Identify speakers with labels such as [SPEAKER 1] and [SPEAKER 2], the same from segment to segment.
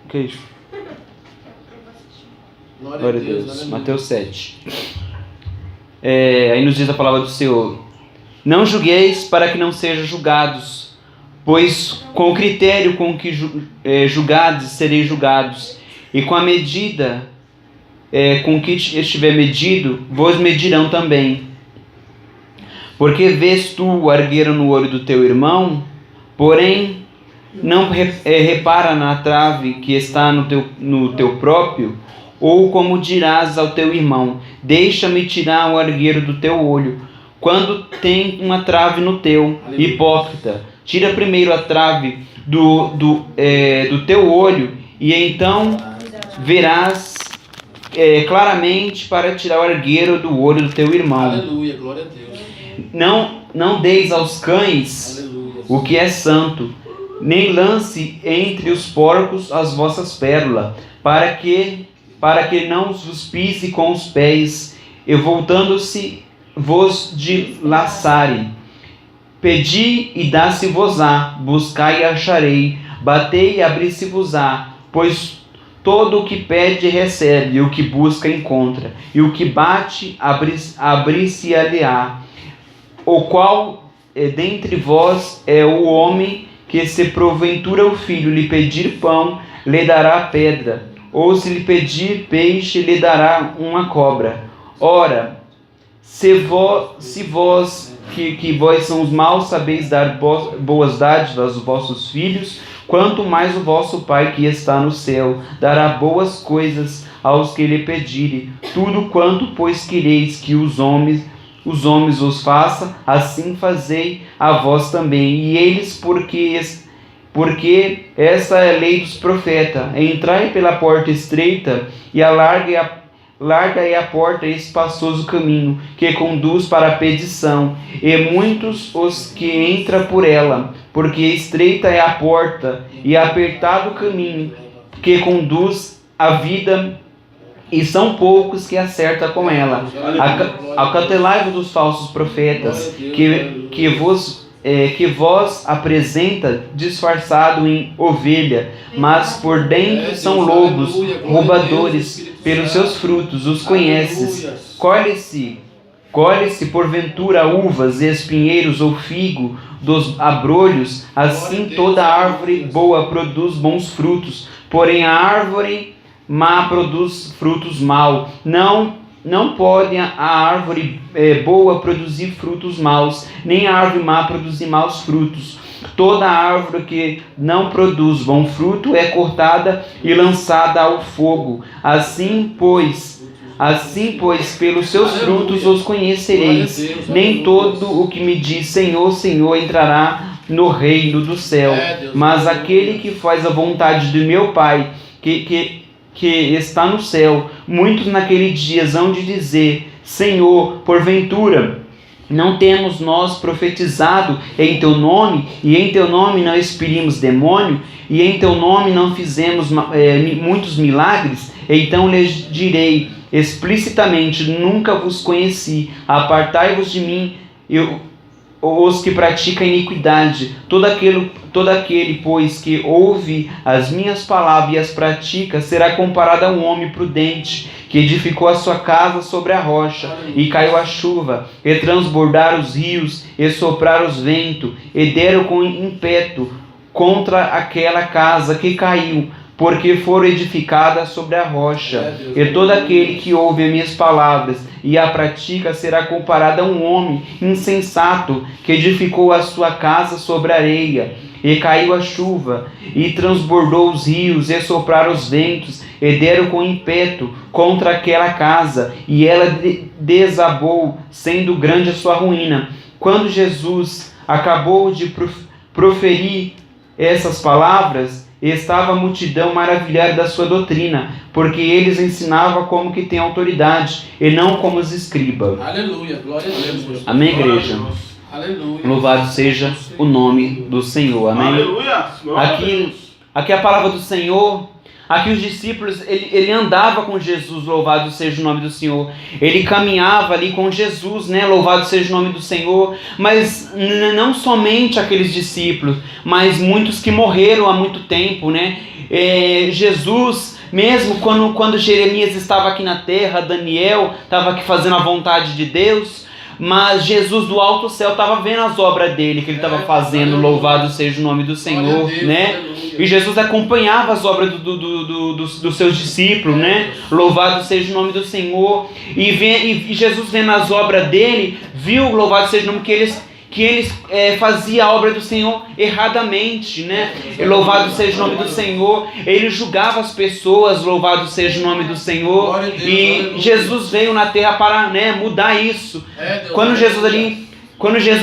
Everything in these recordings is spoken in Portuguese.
[SPEAKER 1] O que é isso?
[SPEAKER 2] Glória a Deus.
[SPEAKER 1] Mateus 7. Aí nos diz a palavra do Senhor: não julgueis para que não sejam julgados, pois com o critério com que julgades sereis julgados, e com a medida com que estiver medido, vos medirão também. Porque vês tu o argueiro no olho do teu irmão, porém não repara na trave que está no teu próprio? Ou como dirás ao teu irmão: deixa-me tirar o argueiro do teu olho, quando tem uma trave no teu? Hipócrita, tira primeiro a trave do teu olho, e então verás claramente para tirar o argueiro do olho do teu irmão.
[SPEAKER 2] Aleluia, glória a Deus.
[SPEAKER 1] Não deis aos cães,
[SPEAKER 2] Aleluia,
[SPEAKER 1] o que é santo, nem lance entre os porcos as vossas pérolas, para que não vos pise com os pés, e voltando-se vos dilaçarem. Pedi e dá-se-vos-á, buscai e acharei, batei e abri-se-vos-á, pois todo o que pede recebe, e o que busca encontra, e o que bate abrir-se-lhe-á. O qual dentre vós é o homem que, se porventura o filho lhe pedir pão, lhe dará pedra, ou se lhe pedir peixe, lhe dará uma cobra? Ora, se vós que vós são os maus, sabeis dar boas dádivas aos vossos filhos, quanto mais o vosso Pai que está no céu dará boas coisas aos que lhe pedirem. Tudo quanto, pois, quereis que os homens os façam, assim fazei a vós também. E eles, porque esta é a lei dos profetas: entrai pela porta estreita, e larga é a porta e espaçoso caminho, que conduz para a perdição, e muitos os que entram por ela. Porque estreita é a porta, e apertado o caminho, que conduz à vida, e são poucos que acertam com ela. Acautelai-vos dos falsos profetas, que vós apresenta disfarçado em ovelha, mas por dentro são lobos, roubadores. Pelos seus frutos os conheces. Colhe-se porventura uvas e espinheiros ou figo dos abrolhos? Assim toda árvore boa produz bons frutos, porém a árvore má produz frutos maus. Não pode a árvore boa produzir frutos maus, nem a árvore má produzir maus frutos. Toda árvore que não produz bom fruto é cortada e lançada ao fogo. Assim, pois, pelos seus frutos os conhecereis. Nem todo o que me diz Senhor, Senhor entrará no reino do céu, mas aquele que faz a vontade do meu Pai, que está no céu. Muitos naqueles dias hão de dizer: Senhor, porventura não temos nós profetizado em teu nome, e em teu nome não expelimos demônio, e em teu nome não fizemos muitos milagres? Então lhes direi explicitamente: nunca vos conheci, apartai-vos de mim, os que praticam iniquidade. Todo aquele, pois, que ouve as minhas palavras e as pratica, será comparado a um homem prudente, que edificou a sua casa sobre a rocha. E caiu a chuva, e transbordaram os rios, e sopraram os ventos, e deram com ímpeto contra aquela casa que caiu, porque foram edificadas sobre a rocha. E todo aquele que ouve as minhas palavras e a pratica será comparado a um homem insensato, que edificou a sua casa sobre a areia. E caiu a chuva, e transbordou os rios, e sopraram os ventos, e deram com ímpeto contra aquela casa, e ela desabou, sendo grande a sua ruína. Quando Jesus acabou de proferir essas palavras, estava a multidão maravilhada da sua doutrina, porque eles ensinavam como que tem autoridade, e não como os escribas.
[SPEAKER 2] Aleluia, glória a Deus.
[SPEAKER 1] Amém, igreja?
[SPEAKER 2] Aleluia.
[SPEAKER 1] Louvado seja o nome do Senhor. Amém?
[SPEAKER 3] Aleluia.
[SPEAKER 1] Aqui a palavra do Senhor Aqui os discípulos, ele andava com Jesus, louvado seja o nome do Senhor. Ele caminhava ali com Jesus, né? Louvado seja o nome do Senhor. Mas não somente aqueles discípulos, mas muitos que morreram há muito tempo, né? Jesus, mesmo quando Jeremias estava aqui na terra, Daniel estava aqui fazendo a vontade de Deus, mas Jesus do alto céu estava vendo as obras dele, que ele estava fazendo, louvado seja o nome do Senhor, né? E Jesus acompanhava as obras dos seus discípulos, né? Louvado seja o nome do Senhor. E Jesus vendo as obras dele, viu, louvado seja o nome, que eles faziam a obra do Senhor erradamente, né? Louvado seja o nome do Senhor. Ele julgava as pessoas, louvado seja o nome do Senhor. E Jesus veio na terra para, né, mudar isso. Quando Jesus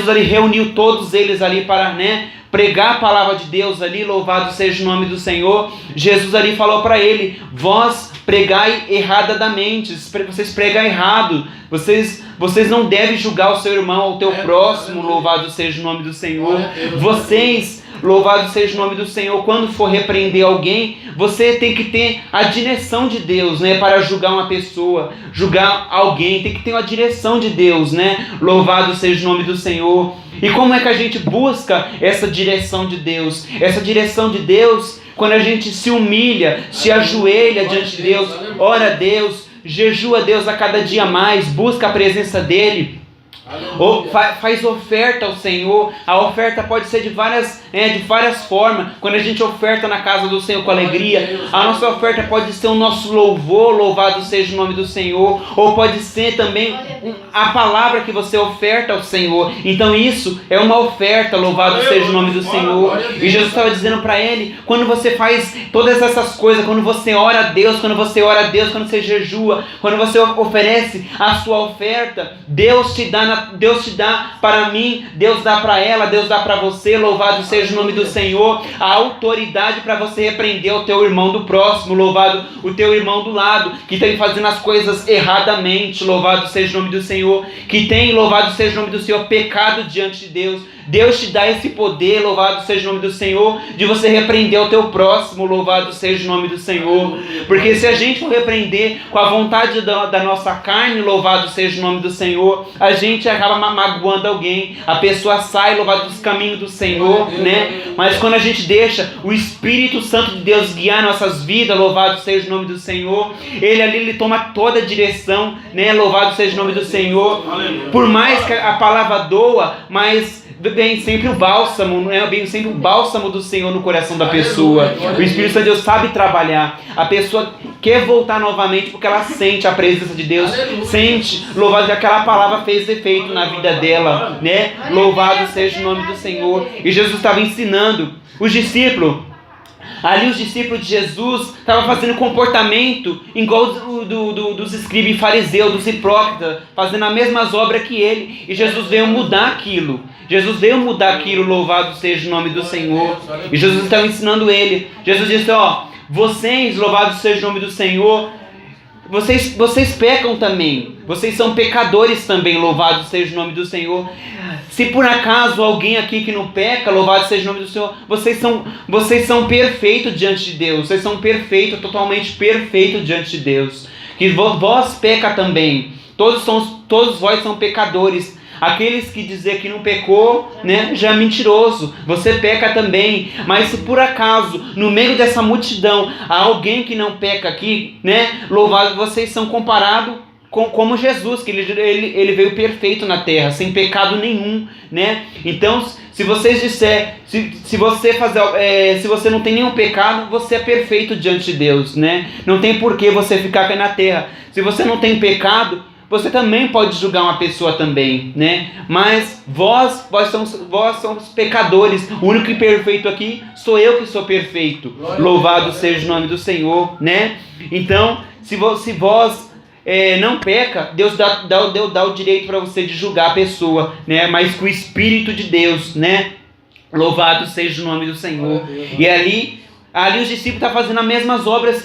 [SPEAKER 1] ali reuniu todos eles ali para, né, pregar a palavra de Deus ali, louvado seja o nome do Senhor, Jesus ali falou para ele: vós pregai erradamente, vocês pregam errado, vocês não devem julgar o seu irmão ou o teu próximo, louvado seja o nome do Senhor. Vocês, louvado seja o nome do Senhor, quando for repreender alguém, você tem que ter a direção de Deus, né, para julgar uma pessoa, julgar alguém, tem que ter a direção de Deus, né, louvado seja o nome do Senhor. E como é que a gente busca essa direção de Deus? Essa direção de Deus, quando a gente se humilha, se ajoelha diante de Deus, ora a Deus, jejua a Deus a cada dia mais, busca a presença dEle, ou faz oferta ao Senhor. A oferta pode ser de várias formas. Quando a gente oferta na casa do Senhor com alegria, a nossa oferta pode ser o nosso louvor, louvado seja o nome do Senhor, ou pode ser também a palavra que você oferta ao Senhor. Então isso é uma oferta, louvado seja o nome do Senhor. E Jesus estava dizendo para ele: quando você faz todas essas coisas, quando você ora a Deus, quando você jejua, quando você oferece a sua oferta, Deus te dá para mim, Deus dá para ela, Deus dá para você, louvado seja o nome do Senhor, a autoridade para você repreender o teu irmão do próximo, louvado o teu irmão do lado, que tem fazendo as coisas erradamente, louvado seja o nome do Senhor, que tem, louvado seja o nome do Senhor, pecado diante de Deus. Deus te dá esse poder, louvado seja o nome do Senhor, de você repreender o teu próximo, louvado seja o nome do Senhor. Porque se a gente for repreender com a vontade da nossa carne, louvado seja o nome do Senhor, a gente acaba magoando alguém, a pessoa sai, louvado dos caminhos do Senhor, né? Mas quando a gente deixa o Espírito Santo de Deus guiar nossas vidas, louvado seja o nome do Senhor, ele toma toda a direção, né? Louvado seja o nome do Senhor. Por mais que a palavra doa, mas vem sempre o bálsamo, né? Vem sempre o bálsamo do Senhor no coração da pessoa. O Espírito Santo de Deus sabe trabalhar. A pessoa quer voltar novamente porque ela sente a presença de Deus, sente, louvado que aquela palavra fez efeito na vida dela, né? Louvado seja o nome do Senhor. E Jesus estava ensinando os discípulos. Ali os discípulos de Jesus estavam fazendo comportamento igual dos escribas e fariseus, dos hipócritas, fazendo as mesmas obras que ele. E Jesus veio mudar aquilo. Louvado seja o nome do Senhor. E Jesus estava ensinando ele. Jesus disse: vocês, louvado seja o nome do Senhor, vocês pecam também. Vocês são pecadores também, louvado seja o nome do Senhor. Se por acaso alguém aqui que não peca, louvado seja o nome do Senhor, vocês são perfeitos diante de Deus. Vocês são perfeitos, totalmente perfeitos diante de Deus. Que vós peca também. Todos vós são pecadores. Aqueles que dizem que não pecou, né, já é mentiroso. Você peca também. Mas se por acaso, no meio dessa multidão, há alguém que não peca aqui, né, louvado, vocês são comparados como Jesus, que ele veio perfeito na terra, sem pecado nenhum, né? Então, se vocês disser, se você não tem nenhum pecado, você é perfeito diante de Deus, né? Não tem por que você ficar aqui na terra. Se você não tem pecado, você também pode julgar uma pessoa também, né? Mas vós somos pecadores. O único perfeito aqui sou eu que sou perfeito. Louvado seja o nome do Senhor, né? Então, se vós não peca, Deus dá o direito para você de julgar a pessoa, né? Mas com o Espírito de Deus, né? Louvado seja o nome do Senhor. E ali os discípulos estavam fazendo as mesmas obras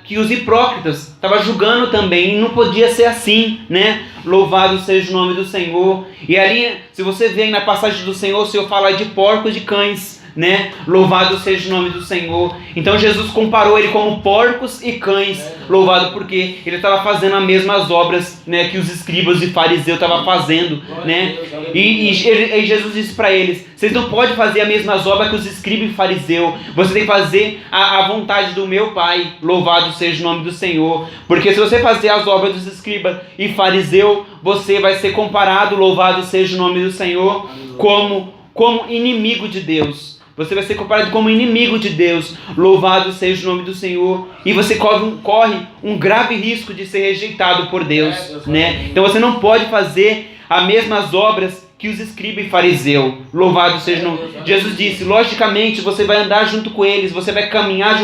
[SPEAKER 1] que os hipócritas estavam julgando também. E não podia ser assim, né? Louvado seja o nome do Senhor. E ali, se você vê aí na passagem do Senhor, o Senhor fala de porcos e de cães. né? Louvado seja o nome do Senhor. Então Jesus comparou ele como porcos e cães, louvado porque ele estava fazendo as mesmas obras, né, que os escribas e fariseus estavam fazendo, né? E Jesus disse para eles: vocês não podem fazer as mesmas obras que os escribas e fariseus, você tem que fazer a vontade do meu Pai, louvado seja o nome do Senhor. Porque se você fazer as obras dos escribas e fariseus, você vai ser comparado, louvado seja o nome do Senhor, como inimigo de Deus. Você vai ser comparado como inimigo de Deus, louvado seja o nome do Senhor. E você corre um grave risco de ser rejeitado por Deus, né? Então você não pode fazer as mesmas obras que os escribas e fariseus, louvado seja o nome. Jesus disse, logicamente você vai andar junto com eles, você vai caminhar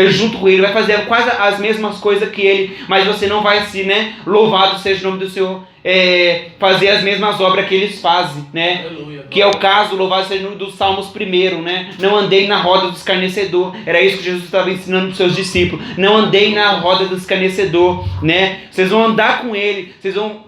[SPEAKER 1] junto com ele, vai fazer quase as mesmas coisas que ele, mas você não vai se, né, louvado seja o nome do Senhor, fazer as mesmas obras que eles fazem, né? Que é o caso, louvado seja o nome dos Salmos 1, né? Não andei na roda do escarnecedor. Era isso que Jesus estava ensinando para os seus discípulos. Não andei na roda do escarnecedor, né? Vocês vão andar com ele, vocês vão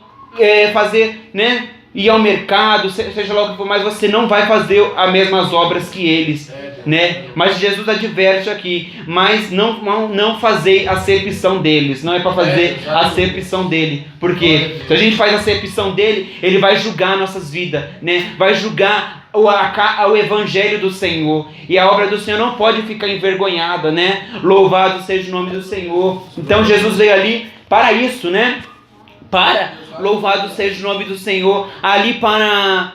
[SPEAKER 1] fazer, né? Ir ao mercado, seja lá o que for, mas você não vai fazer as mesmas obras que eles, né? Mas Jesus adverte aqui, mas não fazer a acepção deles, não é para fazer a acepção dele, porque se a gente faz a acepção dele, ele vai julgar nossas vidas, né? Vai julgar o evangelho do Senhor, e a obra do Senhor não pode ficar envergonhada, né? Louvado seja o nome do Senhor. Então Jesus veio ali para isso, né? Louvado seja o nome do Senhor, ali para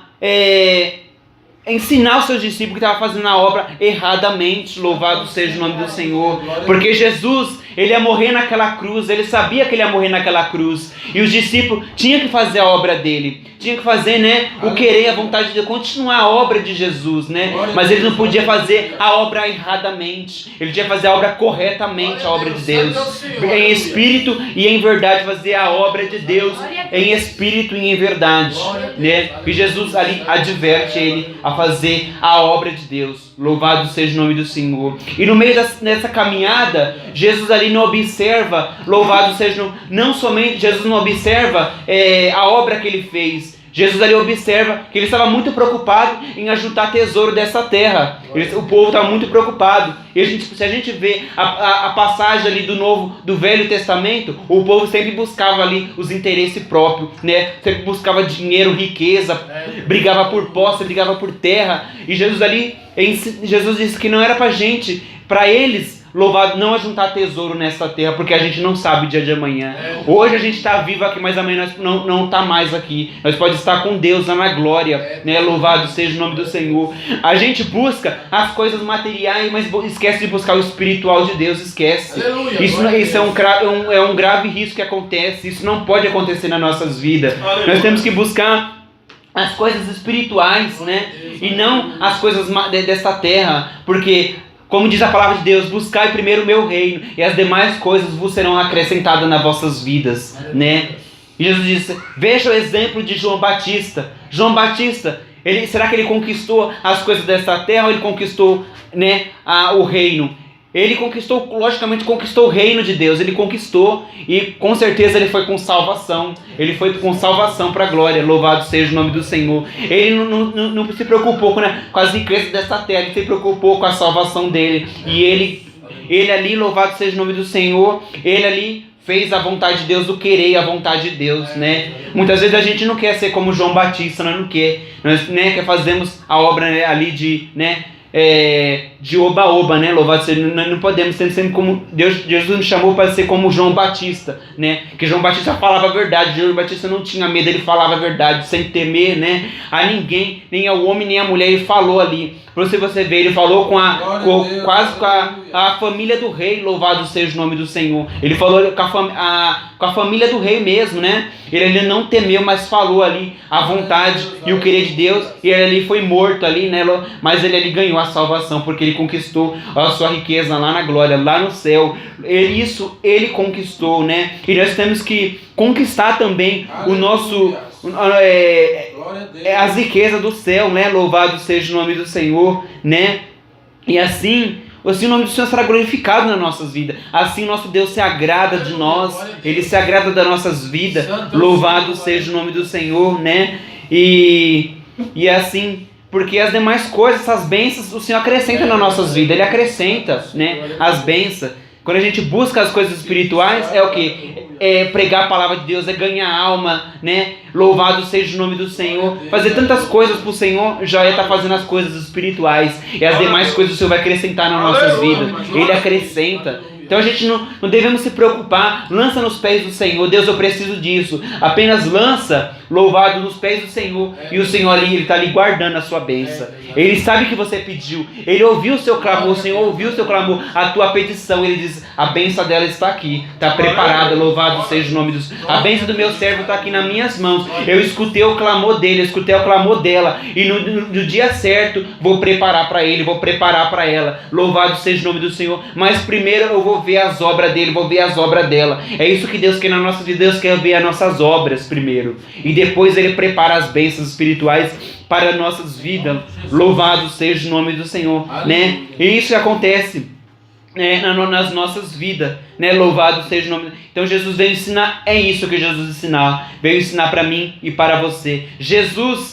[SPEAKER 1] ensinar os seus discípulos que estavam fazendo a obra erradamente, louvado seja o nome do Senhor, porque Jesus, ele ia morrer naquela cruz, ele sabia que ele ia morrer naquela cruz, e os discípulos tinham que fazer a obra dele, tinham que fazer, né, o querer, a vontade de Deus, continuar a obra de Jesus, né, mas ele não podia fazer a obra erradamente, ele tinha que fazer a obra corretamente, a obra de Deus, em espírito e em verdade, fazer a obra de Deus em espírito e em verdade, né, e Jesus ali adverte ele a fazer a obra de Deus, louvado seja o nome do Senhor. E no meio dessa caminhada, Jesus ali não observa, louvado seja, não somente Jesus não observa a obra que ele fez, Jesus ali observa que ele estava muito preocupado em ajuntar tesouro dessa terra. O povo estava muito preocupado. E se a gente vê a passagem ali do Velho Testamento, o povo sempre buscava ali os interesses próprios, né? Sempre buscava dinheiro, riqueza, brigava por posse, brigava por terra. E Jesus disse que não era para eles, louvado, não ajuntar tesouro nessa terra, porque a gente não sabe o dia de amanhã. Hoje a gente está vivo aqui, mas amanhã nós não está mais aqui. Nós podemos estar com Deus lá na glória, né? Louvado seja o nome do Senhor. A gente busca as coisas materiais, mas esquece de buscar o espiritual de Deus, esquece. Isso é um grave risco que acontece. Isso não pode acontecer nas nossas vidas. Nós temos que buscar as coisas espirituais, né? E não as coisas desta terra, porque, como diz a palavra de Deus, buscai primeiro o meu reino, e as demais coisas vos serão acrescentadas nas vossas vidas, né? E Jesus disse, veja o exemplo de João Batista. João Batista, será que ele conquistou as coisas dessa terra, ou ele conquistou, né, o reino? Ele logicamente conquistou o reino de Deus, ele conquistou, e com certeza ele foi com salvação, para a glória, louvado seja o nome do Senhor. Ele não se preocupou com as riquezas dessa terra, ele se preocupou com a salvação dele, e ele ali, louvado seja o nome do Senhor, ele ali fez a vontade de Deus, o querer a vontade de Deus, né? Muitas vezes a gente não quer ser como João Batista, nós não quer, nós, né, que fazemos a obra, né, ali de, né, de oba-oba, né? Louvado seja, nós não podemos ser sempre como Jesus nos chamou para ser como João Batista, né? Que João Batista falava a verdade, João Batista não tinha medo, ele falava a verdade sem temer, né, a ninguém, nem ao homem nem à mulher, ele falou ali. Para você ver, ele falou quase com a família do rei, louvado seja o nome do Senhor. Ele falou com a família do rei mesmo, né? Ele não temeu, mas falou ali a vontade e o querer de Deus. E ele ali foi morto ali, né? Mas ele ali ganhou a salvação, porque ele conquistou a sua riqueza lá na glória, lá no céu. Isso ele conquistou, né? E nós temos que conquistar também o nosso... as riquezas do céu, né? Louvado seja o nome do Senhor, né? E assim o nome do Senhor será glorificado nas nossas vidas. Assim nosso Deus se agrada de nós, Ele se agrada das nossas vidas. Louvado seja o nome do Senhor, né? E assim Porque as demais coisas, essas bênçãos, o Senhor acrescenta nas nossas vidas. Ele acrescenta, né, as bênçãos. Quando a gente busca as coisas espirituais, é o quê? É pregar a palavra de Deus, é ganhar alma, né? Louvado seja o nome do Senhor. Fazer tantas coisas para o Senhor, já está fazendo as coisas espirituais. E as demais coisas o Senhor vai acrescentar nas nossas vidas. Ele acrescenta. Então a gente não devemos se preocupar. Lança nos pés do Senhor. Deus, eu preciso disso. Apenas lança, louvado, nos pés do Senhor. E o Senhor ali, Ele está ali guardando a sua bênção. Ele sabe que você pediu. Ele ouviu o seu clamor. O Senhor ouviu o seu clamor, a tua petição. Ele diz, a bênção dela está aqui. Está preparada. Louvado seja o nome do Senhor. A bênção do meu servo está aqui nas minhas mãos. Eu escutei o clamor dele. Eu escutei o clamor dela. E no dia certo, vou preparar para ele. Vou preparar para ela. Louvado seja o nome do Senhor. Mas primeiro eu vou ver as obras dele, vou ver as obras dela. É isso que Deus quer na nossa vida. Deus quer ver as nossas obras primeiro. E depois Ele prepara as bênçãos espirituais para nossas vidas. Louvado seja o nome do Senhor, né? E isso que acontece, né, nas nossas vidas, né? Louvado seja o nome. Então Jesus veio ensinar, é isso que Jesus ensinar. Veio ensinar para mim e para você. Jesus